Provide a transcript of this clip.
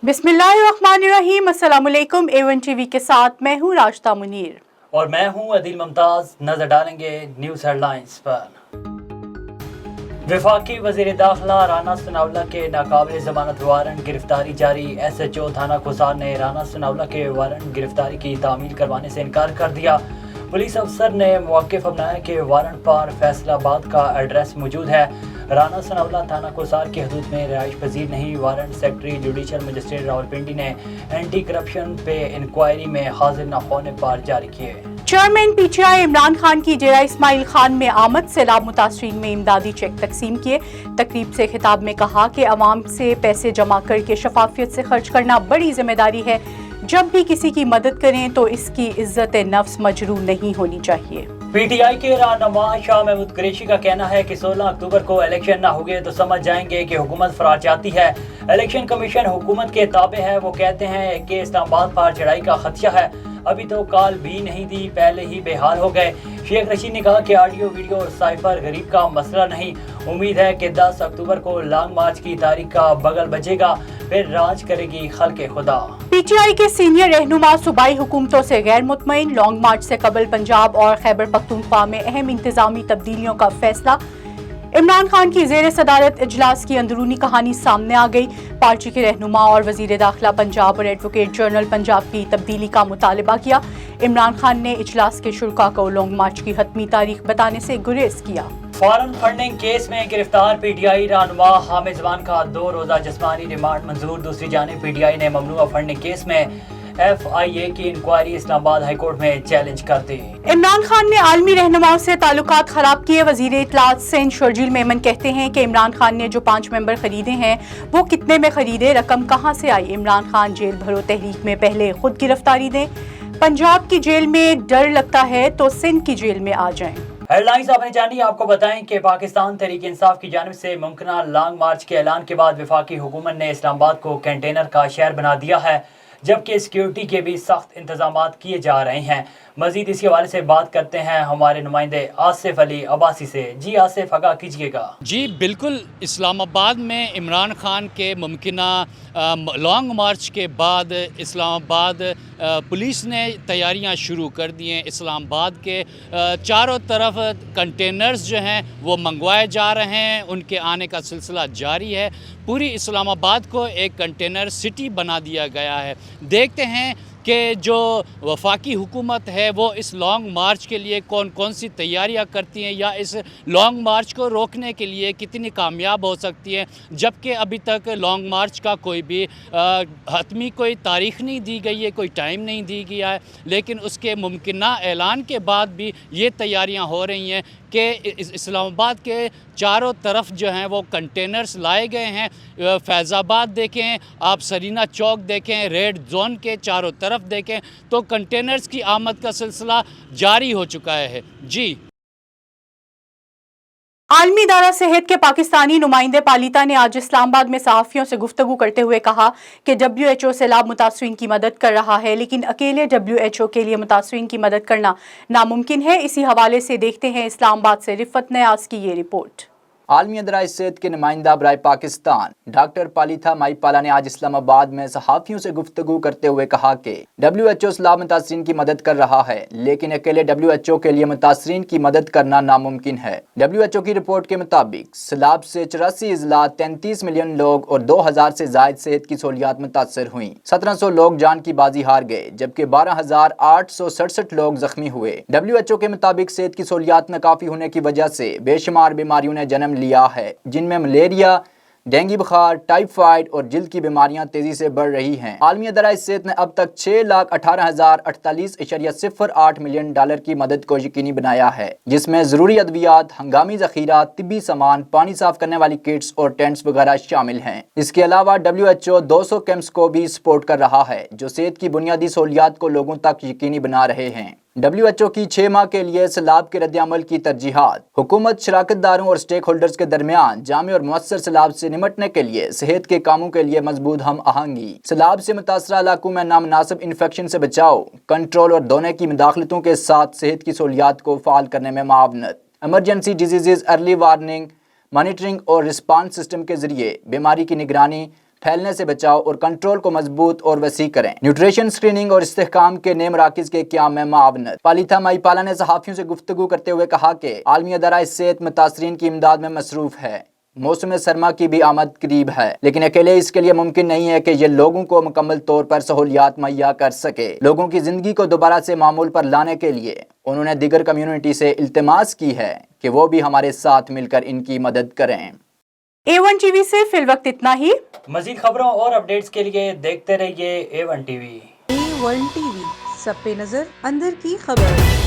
बिस्मिल्लाहिर्रहमानिर्रहीम। अस्सलामुअलैकुम। A1 TV के साथ मैं हूँ राशिदा मुनीर और मैं हूँ अदील मुमताज। नजर डालेंगे न्यूज़ हेडलाइंस पर। वफाकी वज़ीर दाखिला राना सनाउल्लाह के नाकाबिल ज़मानत वारंट गिरफ्तारी जारी। SHO थाना खुसार ने राना सनाउल्लाह के वारंट गिरफ्तारी की तामील करवाने से इनकार कर दिया। पुलिस अफसर ने मौक़िफ़ अपनाया कि वारंट पर फैसलाबाद का एड्रेस मौजूद है। राना सनाउल्लाह थाना खुसार की हदूद में रिहाइश पजीर नहीं। Warrant secretary judicial magistrate Rawalpindi ने एंटी करप्शन पे इंक्वायरी में हाजिर न होने पर जारी किए। चेयरमैन PTI इमरान खान की डेरा इस्माइल खान में आमद। सैलाब मुतासरीन में इमदादी चेक तकसीम किए। तकरीब से खिताब में कहा कि अवाम से पैसे जमा करके शफाफियत से खर्च करना बड़ी जिम्मेदारी है। जब भी किसी की मदद करें तो इसकी इज्जत नफ्स मजरूह नहीं होनी चाहिए। PTI के रहनुमा शाह महमूद कुरैशी का कहना है कि 16 अक्टूबर को इलेक्शन ना हुए तो समझ जाएंगे कि हुकूमत फरार जाती है। इलेक्शन कमीशन हुकूमत के ताबे है। वो कहते हैं कि इस्लामाबाद पर चढ़ाई का खदशा है। अभी तो कॉल भी नहीं दी, पहले ही बेहाल हो गए। शेख रशीद ने कहा कि ऑडियो वीडियो और साइफर गरीब का मसला नहीं। उम्मीद है कि 10 अक्टूबर को लॉन्ग मार्च की तारीख का बगल बजेगा, फिर राज करेगी खल्के खुदा। PTI के सीनियर रहनुमा सूबाई हुकूमतों से गैर मुतमईन। लॉन्ग मार्च से कबल पंजाब और खैबर पख्तूनख्वा में अहम इंतजामी तब्दीलियों का फैसला। इमरान खान की ज़ेर सदारत इजलास की अंदरूनी कहानी सामने आ गई। पार्टी के रहनुमा और वजीर दाखिला पंजाब और एडवोकेट जनरल पंजाब की तब्दीली का मुतालबा किया। इमरान खान ने इजलास के शुरका को लॉन्ग मार्च की हतमी तारीख बताने से गुरेज किया। फॉरेन फंडिंग केस में गिरफ्तार PTI रहनुमा हामिद जमान का 2 रोज़ा जिस्मानी रिमांड मंजूर। दूसरी जानिब PTI ने ममनुआ फंडिंग केस में FIA की इंक्वायरी इस्लामाबाद हाई कोर्ट में चैलेंज कर दी। इमरान खान ने आलमी रहनुमाओं से ताल्लुकात खराब किए। वजीर इत्तलात सिंध शर्जील मेमन कहते हैं कि इमरान खान ने जो 5 मेंबर खरीदे हैं वो कितने में खरीदे, रकम कहां से आई। इमरान खान जेल भरो तहरीक में पहले खुद गिरफ्तारी दें। पंजाब की जेल में डर लगता है तो सिंध की जेल में आ जाएं। हेडलाइंस आपने जानी। आपको बताएं कि पाकिस्तान तहरीक इंसाफ की जानिब से मुमकिना लॉन्ग मार्च के ऐलान के बाद वफाकी हुकूमत ने इस्लामाबाद को कंटेनर का शहर बना दिया है, जबकि सिक्योरिटी के भी सख्त इंतजामात किए जा रहे हैं। मजीद इसी हवाले से बात करते हैं हमारे नुमाइंदे आसिफ अली अब्बासी से। जी आसिफ, आगाह कीजिएगा। जी बिल्कुल, इस्लामाबाद में इमरान खान के मुमकिना लॉन्ग मार्च के बाद इस्लामाबाद पुलिस ने तैयारियां शुरू कर दी हैं। इस्लामाबाद के चारों तरफ कंटेनर्स जो हैं वो मंगवाए जा रहे हैं, उनके आने का सिलसिला जारी है। पूरी इस्लामाबाद को एक कंटेनर सिटी बना दिया गया है। देखते हैं कि जो वफाकी हुकूमत है वो इस लॉन्ग मार्च के लिए कौन कौन सी तैयारियां करती हैं या इस लॉन्ग मार्च को रोकने के लिए कितनी कामयाब हो सकती है। जबकि अभी तक लॉन्ग मार्च का कोई भी हतमी कोई तारीख़ नहीं दी गई है, कोई टाइम नहीं दी गया है, लेकिन उसके मुमकिना ऐलान के बाद भी ये तैयारियां हो रही हैं कि इस्लामाबाद के चारों तरफ जो हैं वो कंटेनर्स लाए गए हैं। फैज़ाबाद देखें, आप सरीना चौक देखें, रेड जोन के चारों तरफ देखें तो कंटेनर्स की आमद का सिलसिला जारी हो चुका है। जी, आलमी इदारा सेहत के पाकिस्तानी नुमाइंदे पालिता ने आज इस्लामाबाद में सहाफ़ियों से गुफ्तगू करते हुए कहा कि WHO सैलाब मुतासरीन की मदद कर रहा है, लेकिन अकेले WHO के लिए मुतासरीन की मदद करना नामुमकिन है। इसी हवाले से देखते हैं इस्लामाबाद से रिफत नयाज की ये रिपोर्ट। आलमी इदारा सेहत के नुमाइंदा बराए पाकिस्तान डॉक्टर पालिथा माईपाला ने आज इस्लामाबाद में सहाफ़ियों से गुफ्तगू करते हुए कहा कि WHO सैलाब मुतासरीन की मदद कर रहा है, लेकिन अकेले WHO के लिए मुतासरीन की मदद करना नामुमकिन है। WHO की रिपोर्ट के मुताबिक सैलाब से 84 अजला, 33 मिलियन लोग और 2000 से जायद सेहत की सहूलियात मुतासर हुई। 1700 लोग जान की बाजी हार गए, जबकि 12,867 लोग जख्मी हुए। WHO के मुताबिक सेहत की सहूलियात नाकाफी होने की वजह से बेशुमार बीमारियों ने जन्म लिया है, जिनमें मलेरिया, डेंगू बुखार, टाइफाइड और जिल्द की बीमारियां तेजी से बढ़ रही हैं। आलमी इदारा सेहत ने अब तक 6,18,048.08 मिलियन डॉलर की मदद को यकीनी बनाया है, जिसमें जरूरी अद्वियात, हंगामी जखीरा, तिब्बी सामान, पानी साफ करने वाली किट्स और टेंट्स वगैरह शामिल हैं। इसके अलावा WHO 200 कैंप्स को भी सपोर्ट कर रहा है, जो सेहत की बुनियादी सहूलियात को लोगों तक यकीनी बना रहे हैं। WHO की 6 माह के लिए सैलाब के रद्द-ए-अमल की तरजीहात। हुकूमत, शराकतदारों और स्टेक होल्डर्स के दरमियान जामे और मुअस्सर सैलाब से निमटने के लिए सेहत के कामों के लिए मजबूत हम आहंगी, सैलाब से मुतासरा इलाकों में नामनासिब इन्फेक्शन से बचाव, कंट्रोल और दोने की मुदाखलतों के साथ सेहत की सहूलियात को फ़ाल करने में मावनत, emergency disease early warning, monitoring और रिस्पांस सिस्टम के जरिए बीमारी की निगरानी, پھیلنے سے بچاؤ اور کنٹرول کو مضبوط اور وسیع کریں۔ نیوٹریشن اسکریننگ اور استحکام کے نئے مراکز کے قیام میں معاونت۔ پالیتھا مائی پالا نے صحافیوں سے گفتگو کرتے ہوئے کہا کہ عالمی ادارہ صحت متاثرین کی امداد میں مصروف ہے۔ موسم سرما کی بھی آمد قریب ہے، لیکن اکیلے اس کے لیے ممکن نہیں ہے کہ یہ لوگوں کو مکمل طور پر سہولیات مہیا کر سکے۔ لوگوں کی زندگی کو دوبارہ سے معمول پر لانے کے لیے انہوں نے دیگر کمیونٹی سے التماس کی ہے کہ وہ بھی ہمارے ساتھ مل کر ان کی مدد کریں۔ A1 ٹی وی سے فی الوقت اتنا ہی۔ مزید خبروں اور اپڈیٹس کے لیے دیکھتے رہیے A1 TV۔ A1 TV، سب پہ نظر، اندر کی خبر۔